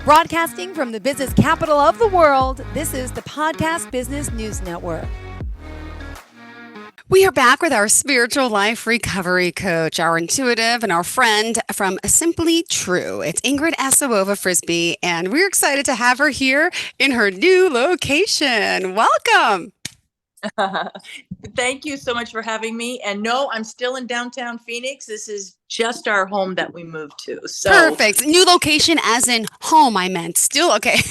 Broadcasting from the business capital of the world, this is the Podcast Business News Network. We are back with our spiritual life recovery coach, our intuitive, and our friend from Simply True. It's Ingrid Essawova Frisbee, and we're excited to have her here in her new location. Welcome. Thank you so much for having me. And no, I'm still in downtown Phoenix. This is just our home that we moved to. So Perfect. New location as in home, I meant. Still okay.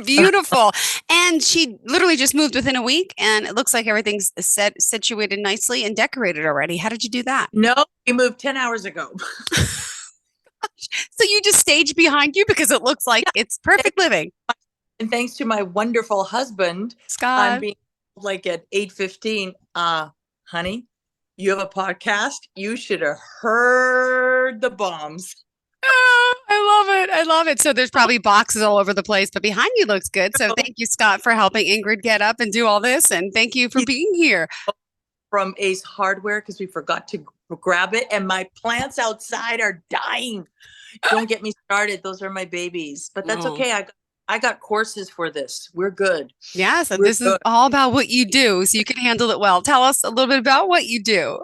Beautiful. And she literally just moved within a week, and it looks like everything's situated nicely and decorated already. How did you do that? No, we moved 10 hours ago. So you just staged behind you because it looks like it's perfect living. And thanks to my wonderful husband, Scott. I'm being like at 8:15, honey, you have a podcast. You should have heard the bombs. Oh, I love it. I love it. So there's probably boxes all over the place, but behind you looks good. So thank you, Scott, for helping Ingrid get up and do all this. And thank you for being here. From Ace Hardware, because we forgot to grab it. And my plants outside are dying. Don't get me started. Those are my babies. But that's okay. I got courses for this. We're good. Yes. And this is all about what you do, so you can handle it well. Tell us a little bit about what you do.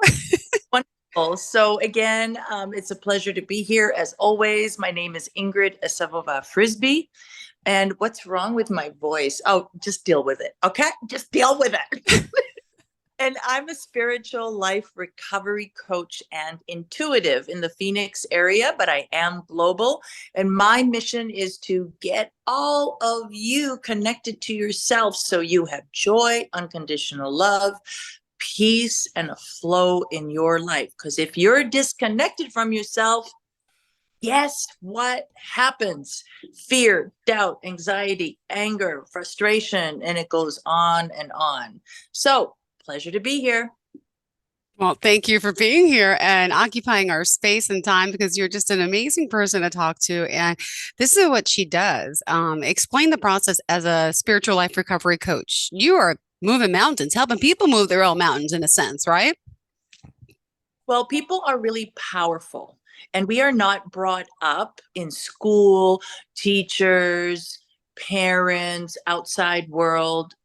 Wonderful. So again, it's a pleasure to be here. As always, my name is Ingrid Essawova Frisbee. And what's wrong with my voice? Oh, just deal with it. Okay? Just deal with it. And I'm a spiritual life recovery coach and intuitive in the Phoenix area, but I am global. And my mission is to get all of you connected to yourself so you have joy, unconditional love, peace, and a flow in your life. Because if you're disconnected from yourself, guess what happens? Fear, doubt, anxiety, anger, frustration, and it goes on and on. So, pleasure to be here. Well, thank you for being here and occupying our space and time, because you're just an amazing person to talk to. And this is what she does. Explain the process as a spiritual life recovery coach. You are moving mountains, helping people move their own mountains in a sense, right? Well, people are really powerful, and we are not brought up in school, teachers, parents, outside world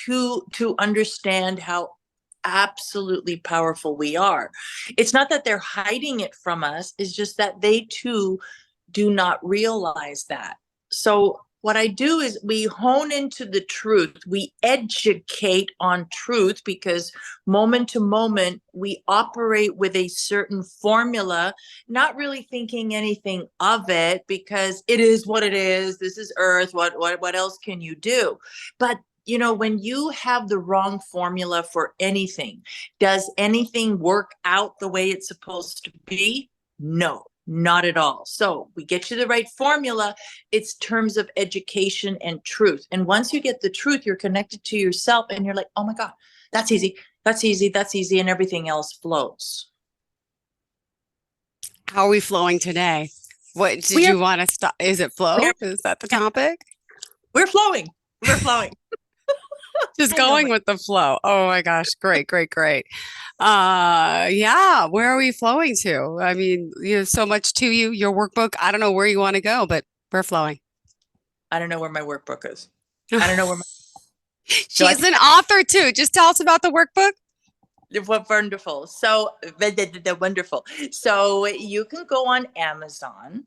to understand how absolutely powerful we are. It's not that they're hiding it from us, it's just that they too do not realize that. So what I do is we hone into the truth. We educate on truth, because moment to moment we operate with a certain formula, not really thinking anything of it, because it is what it is. This is Earth. What else can you do? But you know, when you have the wrong formula for anything, does anything work out the way it's supposed to be? No, not at all. So we get you the right formula. It's terms of education and truth. And once you get the truth, you're connected to yourself and you're like, oh my God, that's easy. That's easy. That's easy. And everything else flows. How are we flowing today? What did you want to stop? Is it flow? Is that the topic? We're flowing. We're flowing. Just going with the flow. Oh my gosh. Great. Yeah. Where are we flowing to? I mean, so much to you, your workbook. I don't know where you want to go, but we're flowing. I don't know where my workbook is. I don't know where She's an author too. Just tell us about the workbook. Wonderful. So wonderful. So you can go on Amazon,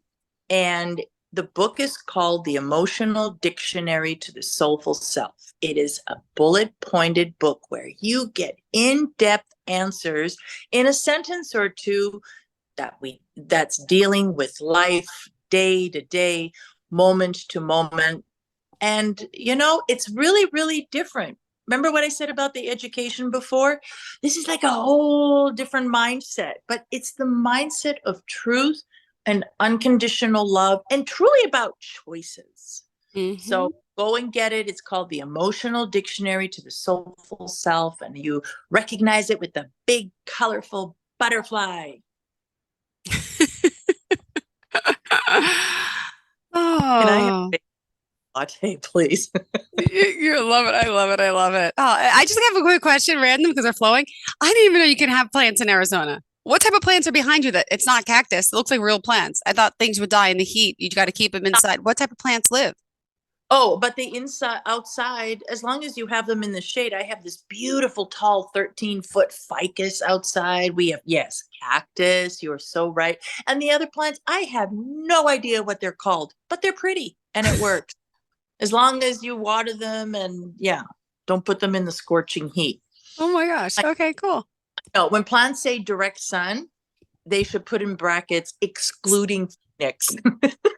and the book is called The Emotional Dictionary to the Soulful Self. It is a bullet-pointed book where you get in-depth answers in a sentence or two that's dealing with life day to day, moment to moment. And, you know, it's really, really different. Remember what I said about the education before? This is like a whole different mindset, but it's the mindset of truth and unconditional love, and truly about choices. Mm-hmm. So go and get it. It's called The Emotional Dictionary to the Soulful Self, and you recognize it with the big, colorful butterfly. Oh. Can I have a latte, please? You love it. I love it. I love it. Oh, I just have a quick question, random, because they're flowing. I didn't even know you can have plants in Arizona. What type of plants are behind you that it's not cactus? It looks like real plants. I thought things would die in the heat. You got to keep them inside. What type of plants live? Oh, but the inside, outside, as long as you have them in the shade, I have this beautiful tall 13-foot ficus outside. We have, yes, cactus. You're so right. And the other plants, I have no idea what they're called, but they're pretty and it works. As long as you water them and yeah, don't put them in the scorching heat. Oh my gosh. Okay, cool. No, when plants say direct sun, they should put in brackets excluding Phoenix.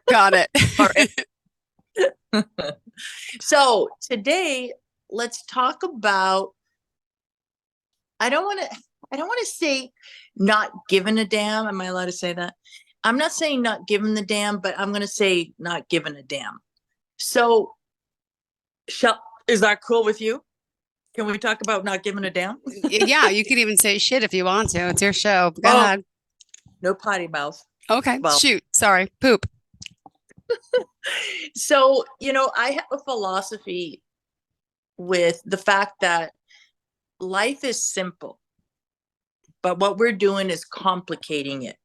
Got it. All right. So today, let's talk about, I don't want to say not giving a damn. Am I allowed to say that? I'm not saying not giving the damn, but I'm going to say not giving a damn. So, is that cool with you? Can we talk about not giving a damn? Yeah, you could even say shit if you want to. It's your show. Go Oh. ahead. No potty mouth. Okay, Well. shoot. Sorry. Poop. So, I have a philosophy with the fact that life is simple, but what we're doing is complicating it.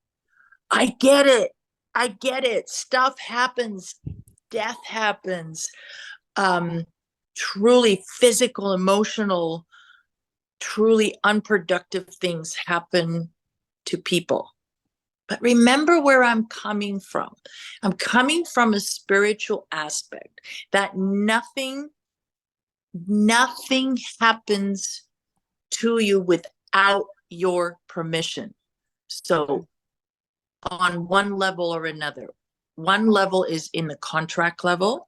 I get it. I get it. Stuff happens. Death happens. Truly physical, emotional, truly unproductive things happen to people. But remember where I'm coming from. I'm coming from a spiritual aspect that nothing happens to you without your permission. So on one level or another, one level is in the contract level.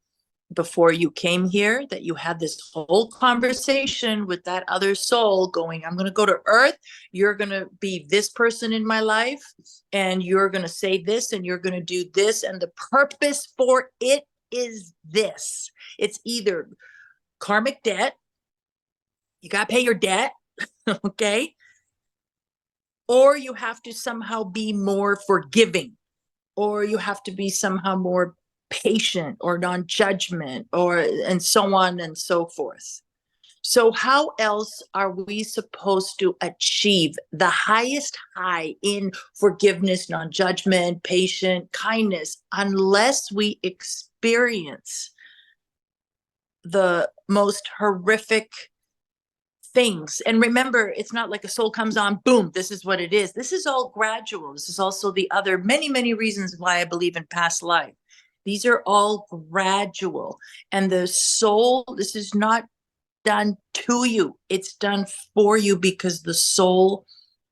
Before you came here, that you had this whole conversation with that other soul going, I'm going to go to earth. You're going to be this person in my life. And you're going to say this and you're going to do this. And the purpose for it is this. It's either karmic debt. You got to pay your debt. Okay. Or you have to somehow be more forgiving. Or you have to be somehow more patient or non-judgment and so on and so forth. So how else are we supposed to achieve the highest high in forgiveness, non-judgment, patient, kindness, unless we experience the most horrific things? And remember, it's not like a soul comes on, boom, this is what it is. This is all gradual. This is also the other many reasons why I believe in past life. These are all gradual. And the soul, this is not done to you. It's done for you because the soul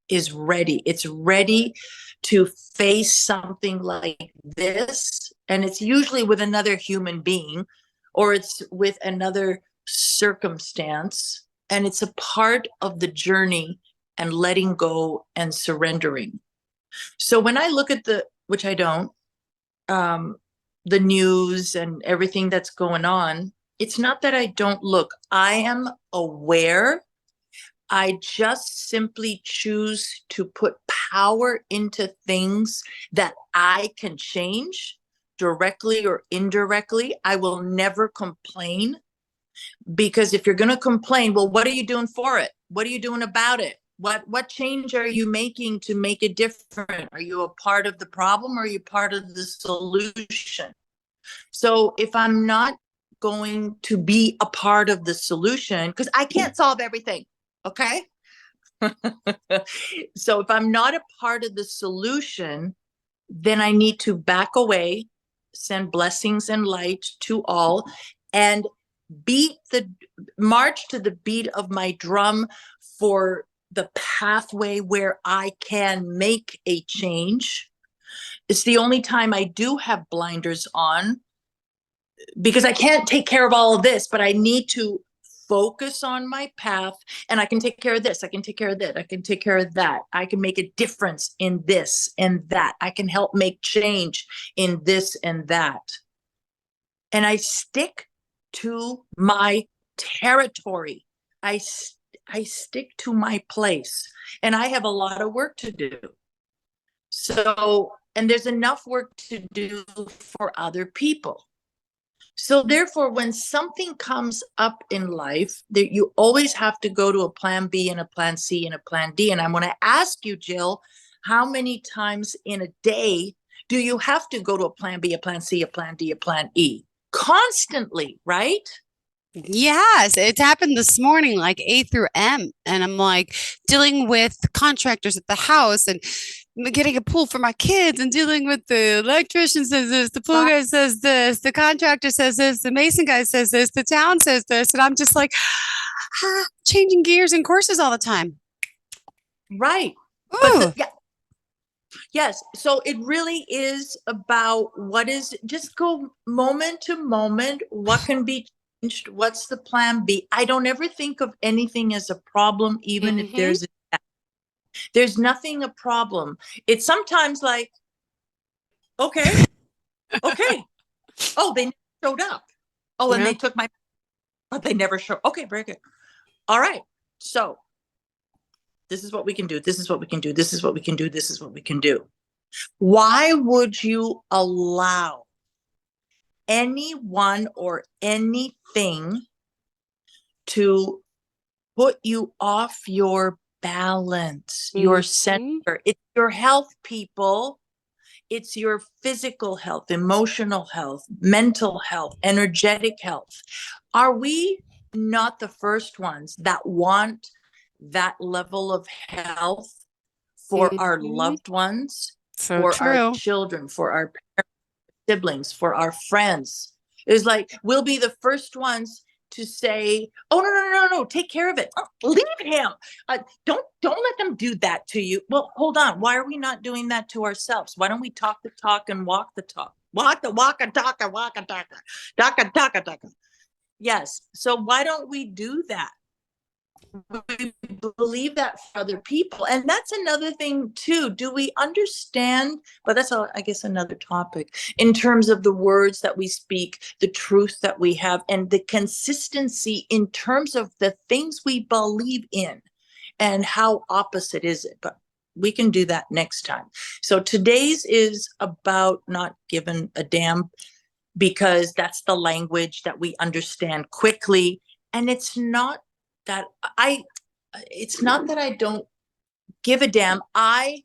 is ready. It's ready to face something like this. And it's usually with another human being, or it's with another circumstance. And it's a part of the journey and letting go and surrendering. So when I look at which I don't, the news and everything that's going on, it's not that I don't look. I am aware. I just simply choose to put power into things that I can change directly or indirectly. I will never complain, because if you're going to complain, well, what are you doing for it? What are you doing about it? What change are you making to make it different? Are you a part of the problem or are you part of the solution? So if I'm not going to be a part of the solution, because I can't solve everything, okay? So if I'm not a part of the solution, then I need to back away, send blessings and light to all, and march to the beat of my drum for the pathway where I can make a change. It's the only time I do have blinders on, because I can't take care of all of this, but I need to focus on my path, and I can take care of this. I can take care of that. I can take care of that. I can make a difference in this and that. I can help make change in this and that. And I stick to my territory. I stick to my place, and I have a lot of work to do. So, and there's enough work to do for other people. So therefore, when something comes up in life, that you always have to go to a plan B and a plan C and a plan D. And I'm going to ask you, Jill, How many times in a day do you have to go to a plan B, a plan C, a plan D, a plan E? Constantly, right? Yes, it's happened this morning, like A through M. And I'm like dealing with contractors at the house and getting a pool for my kids and dealing with the electrician says this, the pool guy says this, the contractor says this, the mason guy says this, the town says this. And I'm just like changing gears and courses all the time. Right. Ooh. Yeah. Yes. So it really is about just go moment to moment. What can be changed? What's the plan B? I don't ever think of anything as a problem, even if there's nothing a problem. It's sometimes like, okay. Oh, they never showed up. Oh, and they took but they never showed. Okay, very good. All right. So this is what we can do. This is what we can do. This is what we can do. This is what we can do. Why would you allow anyone or anything to put you off your balance, your center? It's your health, people. It's your physical health, emotional health, mental health, energetic health. Are we not the first ones that want that level of health for our loved ones, for our children, for our parents, siblings, for our friends? It's like we'll be the first ones to say, "Oh no, take care of it. Oh, leave him. Don't let them do that to you." Well, hold on. Why are we not doing that to ourselves? Why don't we talk the talk and walk the talk? Walk and talk and walk and talk and talk. Yes. So why don't we do that? We believe that for other people. And that's another thing too. Do we understand? But that's, I guess, another topic in terms of the words that we speak, the truth that we have, and the consistency in terms of the things we believe in and how opposite is it. But we can do that next time. So today's is about not giving a damn, because that's the language that we understand quickly. And it's not that I don't give a damn. I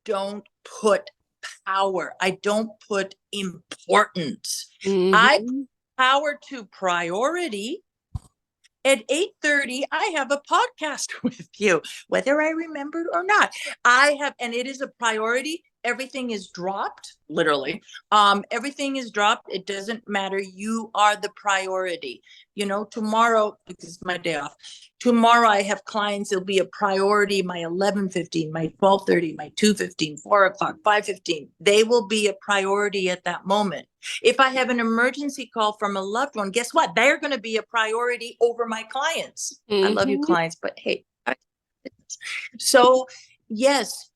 don't put power. I don't put importance. I put power to priority. At 8:30, I have a podcast with you, whether I remembered or not. And it is a priority. Everything is dropped, literally. Everything is dropped. It doesn't matter. You are the priority. Tomorrow, because it's my day off, tomorrow I have clients. It'll be a priority. My 11:15, my 12:30, my 2:15, 4:00, 5:15. They will be a priority at that moment. If I have an emergency call from a loved one, guess what? They're going to be a priority over my clients. I love you, clients, but hey. So, yes.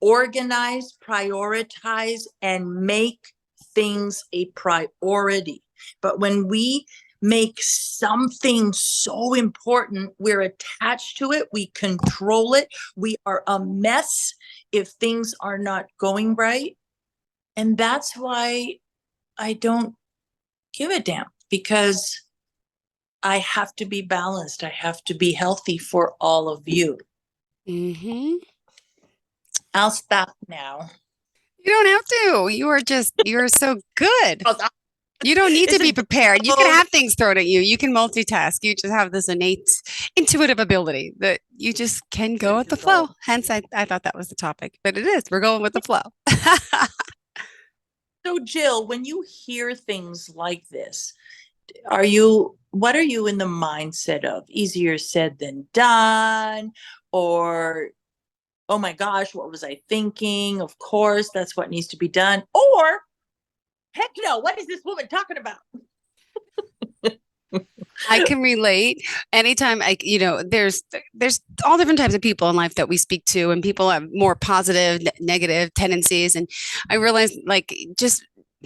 Organize, prioritize, and make things a priority. But when we make something so important, we're attached to it, we control it, we are a mess if things are not going right. And that's why I don't give a damn, because I have to be balanced. I have to be healthy for all of you. I'll stop now. You don't have to. You're so good. You don't need to be prepared. You can have things thrown at you. You can multitask. You just have this innate intuitive ability that you just can go with the flow. Hence, I thought that was the topic, but it is. We're going with the flow. So, Jill, when you hear things like this, what are you in the mindset of? Easier said than done, or oh my gosh, what was I thinking? Of course, that's what needs to be done. Or, heck no, what is this woman talking about? I can relate. Anytime there's all different types of people in life that we speak to, and people have more positive, negative tendencies. And I realized,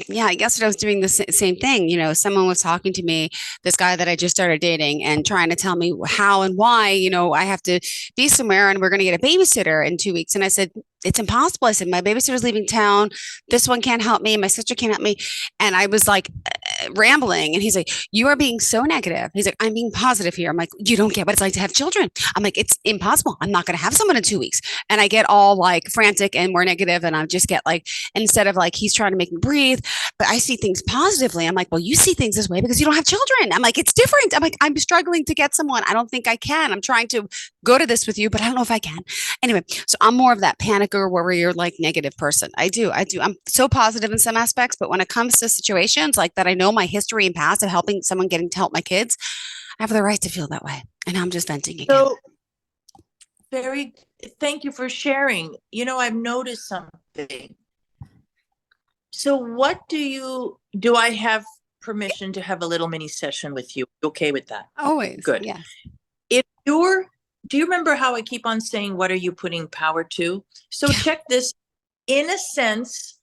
yesterday I was doing the same thing. Someone was talking to me, this guy that I just started dating, and trying to tell me how and why, I have to be somewhere and we're going to get a babysitter in 2 weeks. And I said, it's impossible. I said, my babysitter's leaving town. This one can't help me. My sister can't help me. And I was like, rambling, and he's like, "You are being so negative." He's like, "I'm being positive here." I'm like, "You don't get what it's like to have children." I'm like, "It's impossible. I'm not going to have someone in 2 weeks." And I get all like frantic and more negative, and I just get like, instead of like he's trying to make me breathe, but I see things positively. I'm like, "Well, you see things this way because you don't have children." I'm like, "It's different." I'm like, "I'm struggling to get someone. I don't think I can. I'm trying to go to this with you, but I don't know if I can." Anyway, so I'm more of that panicker, worrier, like negative person. I do. I'm so positive in some aspects, but when it comes to situations like that, I know my history and past of helping someone getting to help my kids, I have the right to feel that way. And I'm just venting again. So very, thank you for sharing. You know, I've noticed something. So what do I have permission to have a little mini session with you? Okay with that? Always. Good. Yes. Do you remember how I keep on saying, what are you putting power to? So check this, in a sense,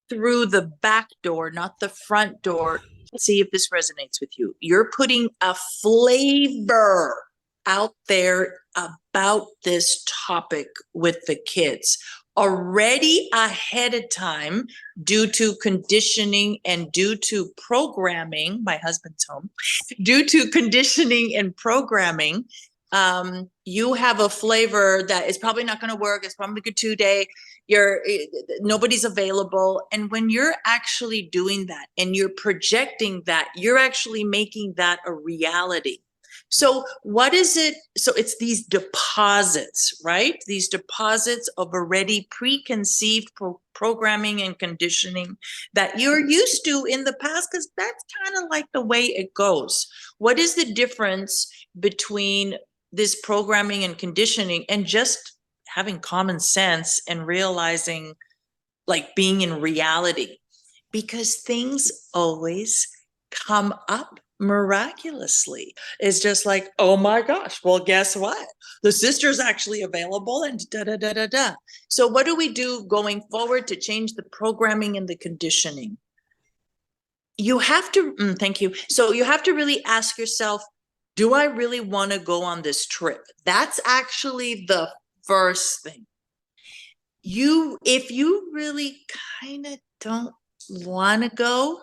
through the back door, not the front door. See if this resonates with you. You're putting a flavor out there about this topic with the kids already ahead of time, due to conditioning and due to programming. My husband's home. Due to conditioning and programming, you have a flavor that is probably not going to work. It's probably a 2-day. Nobody's available. And when you're actually doing that and you're projecting that, you're actually making that a reality. So what is it? So it's these deposits, right? These deposits of already preconceived programming and conditioning that you're used to in the past, because that's kind of like the way it goes. What is the difference between this programming and conditioning and just having common sense and realizing, like, being in reality? Because things always come up miraculously. It's just like, oh my gosh, well, guess what? The sister's actually available, and da da da da da. So what do we do going forward to change the programming and the conditioning? You have to, thank you. So you have to really ask yourself, do I really want to go on this trip? That's actually the first thing. If you really kind of don't want to go,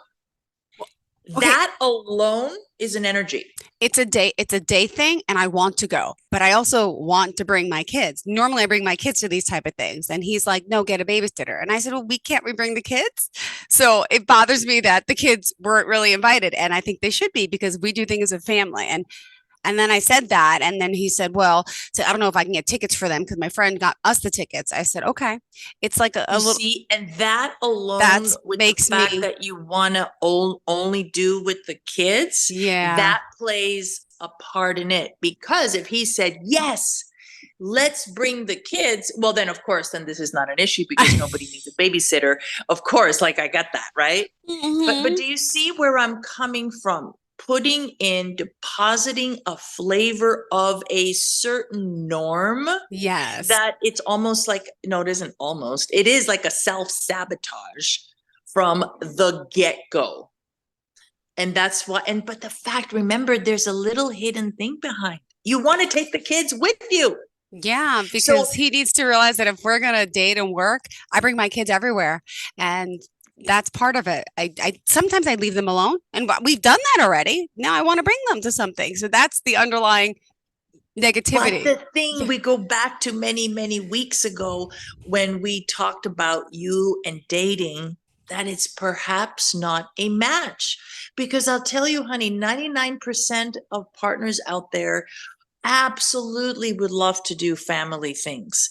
Okay. that alone is an energy. It's a day thing, and I want to go, but I also want to bring my kids. Normally I bring my kids to these type of things, and he's like, "No, get a babysitter." And I said, "Well, we bring the kids?" So it bothers me that the kids weren't really invited, and I think they should be, because we do things as a family. And then I said that, and then he said, "Well, so I don't know if I can get tickets for them because my friend got us the tickets." I said, "Okay." It's like a little, see, and that alone, with makes the fact me, that you want to only do with the kids, yeah, that plays a part in it. Because if he said, yes, let's bring the kids, well, then of course, then this is not an issue, because nobody needs a babysitter. Of course, like, I got that, right? But do you see where I'm coming from? Depositing a flavor of a certain norm. yes, That it's almost like, no, it isn't almost, it is like a self-sabotage from the get-go. And that's why, but the fact, remember, there's a little hidden thing behind. You want to take the kids with you. yeah, because So he needs to realize that if we're gonna date and work, I bring my kids everywhere, and that's part of it. I sometimes I leave them alone, and we've done that already. Now I want to bring them to something. So that's the underlying negativity. But the thing, we go back to many, many weeks ago when we talked about you and dating, that it's perhaps not a match. Because I'll tell you, honey, 99% of partners out there absolutely would love to do family things.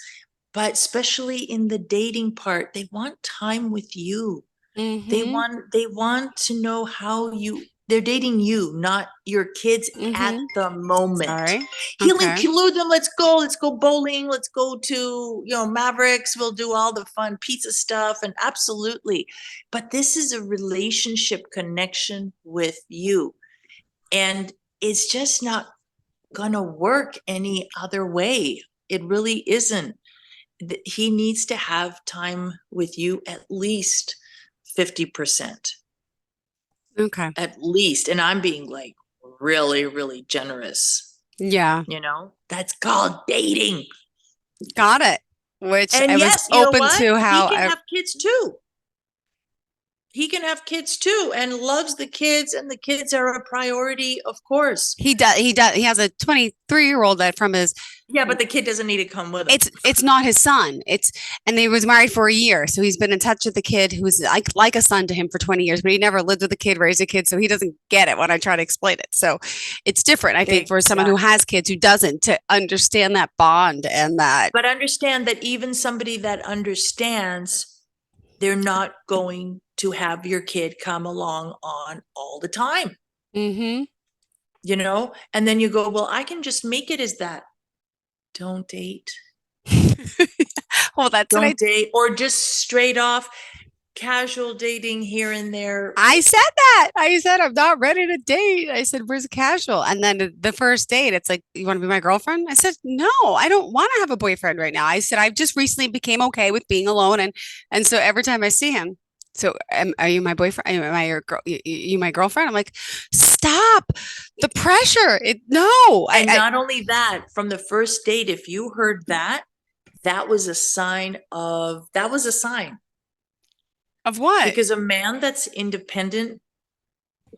But especially in the dating part, they want time with you. They want to know how they're dating you, not your kids at the moment. Sorry. He'll Okay. include them. Let's go bowling. Let's go to, Mavericks. We'll do all the fun pizza stuff. And absolutely. But this is a relationship connection with you. And it's just not gonna work any other way. It really isn't. He needs to have time with you, at least 50%. Okay. At least. And I'm being like really, really generous. Yeah. That's called dating. Got it. Which And I was yes, you know open what? to how He can have kids too. he can have kids too and loves the kids, and the kids are a priority, of course. He does. He has a 23-year-old that from his. Yeah, but the kid doesn't need to come with him. It's not his son. And he was married for a year, so he's been in touch with the kid who's like a son to him for 20 years, but he never lived with a kid, raised a kid, so he doesn't get it when I try to explain it. So it's different, I think, for someone who has kids who doesn't, to understand that bond and that. But understand that even somebody that understands, they're not going to have your kid come along on all the time. Mm-hmm. You know, and then you go, well, I can just make it as that. Don't date. Well, that's don't date, or just straight off casual dating here and there. I said that. I said, I'm not ready to date. I said, where's the casual? And then the first date, it's like, you want to be my girlfriend? I said, no, I don't want to have a boyfriend right now. I said, I've just recently became okay with being alone. And so every time I see him, so are you my boyfriend? Am I your girl? You my girlfriend? I'm like, stop the pressure. No. And not only that, from the first date, if you heard that, that was a sign of what? Because a man that's independent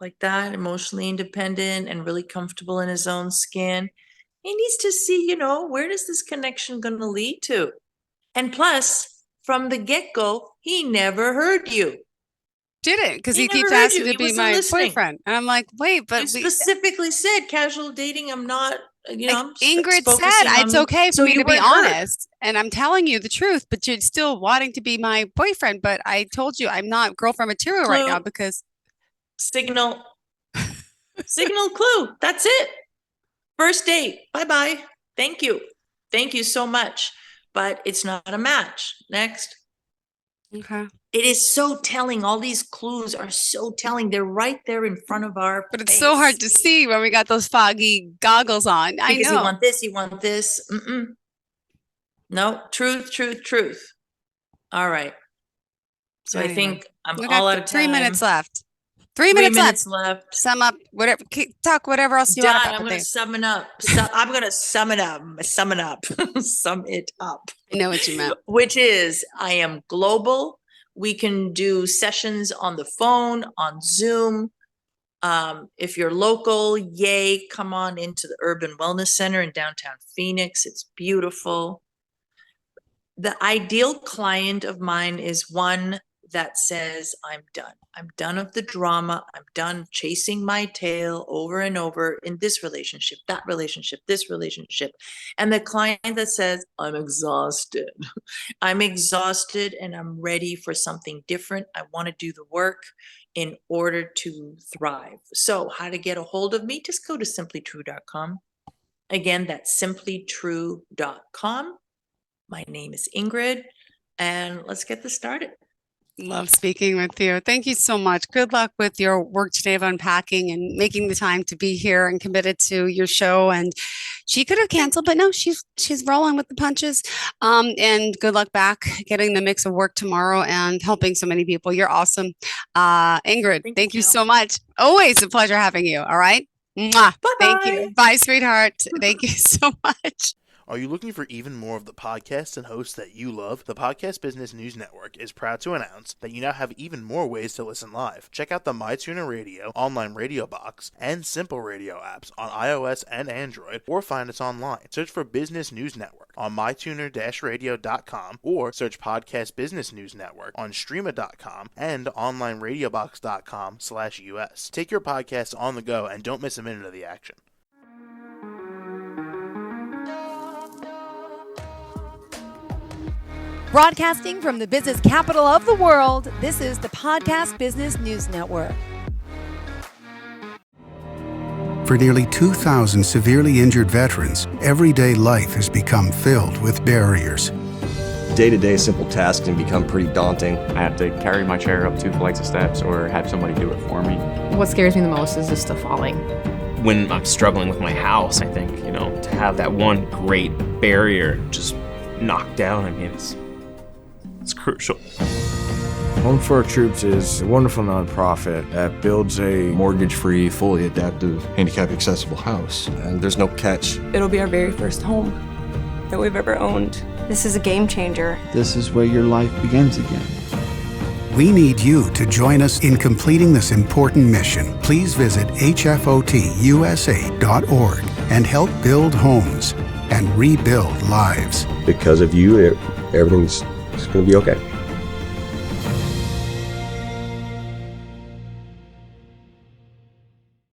like that, emotionally independent and really comfortable in his own skin, he needs to see, where does this connection going to lead to? And plus, from the get-go, he never heard you. Didn't, because he keeps asking to be my boyfriend. And I'm like, wait, but you specifically said casual dating. I'm not, Ingrid said it's okay for me to be honest. And I'm telling you the truth, but you're still wanting to be my boyfriend. But I told you I'm not girlfriend material right now because. Signal clue. That's it. First date. Bye-bye. Thank you. Thank you so much. But it's not a match. Next. Okay. It is so telling. All these clues are so telling. They're right there in front of our But it's so hard to see when we got those foggy goggles on. Because I know. You want this. No, truth. All right. So anyway, I think I'm all out of time. 3 minutes left. 3 minutes left. Sum up whatever. Talk whatever else you want about. I'm going to sum it up. I'm going to sum it up. Sum it up. I know what you meant. Which is, I am global. We can do sessions on the phone, on Zoom. If you're local, yay, come on into the Urban Wellness Center in downtown Phoenix. It's beautiful. The ideal client of mine is one that says, I'm done. I'm done of the drama. I'm done chasing my tail over and over in this relationship, that relationship, this relationship. And the client that says, I'm exhausted. I'm exhausted and I'm ready for something different. I want to do the work in order to thrive. So how to get a hold of me? Just go to simplytrue.com. Again, that's simplytrue.com. My name is Ingrid, and let's get this started. Love speaking with you. Thank you so much. Good luck with your work today of unpacking and making the time to be here and committed to your show. And she could have canceled, but no, she's rolling with the punches. And good luck back getting the mix of work tomorrow and helping so many people. You're awesome. Ingrid, thank you so much. Always a pleasure having you. All right. Mwah. Bye-bye. Thank you. Bye, sweetheart. Thank you so much. Are you looking for even more of the podcasts and hosts that you love? The Podcast Business News Network is proud to announce that you now have even more ways to listen live. Check out the MyTuner Radio, online radio box, and Simple Radio apps on iOS and Android, or find us online. Search for Business News Network on mytuner-radio.com, or search Podcast Business News Network on streama.com and onlineradiobox.com/US. Take your podcast on the go and don't miss a minute of the action. Broadcasting from the business capital of the world, this is the Podcast Business News Network. For nearly 2,000 severely injured veterans, everyday life has become filled with barriers. Day-to-day simple tasks can become pretty daunting. I have to carry my chair up 2 flights of steps or have somebody do it for me. What scares me the most is just the falling. When I'm struggling with my house, I think, to have that one great barrier just knocked down, it's crucial. Home for Our Troops is a wonderful nonprofit that builds a mortgage-free, fully adaptive, handicap-accessible house. And there's no catch. It'll be our very first home that we've ever owned. This is a game changer. This is where your life begins again. We need you to join us in completing this important mission. Please visit hfotusa.org and help build homes and rebuild lives. Because of you, everything's going to be okay.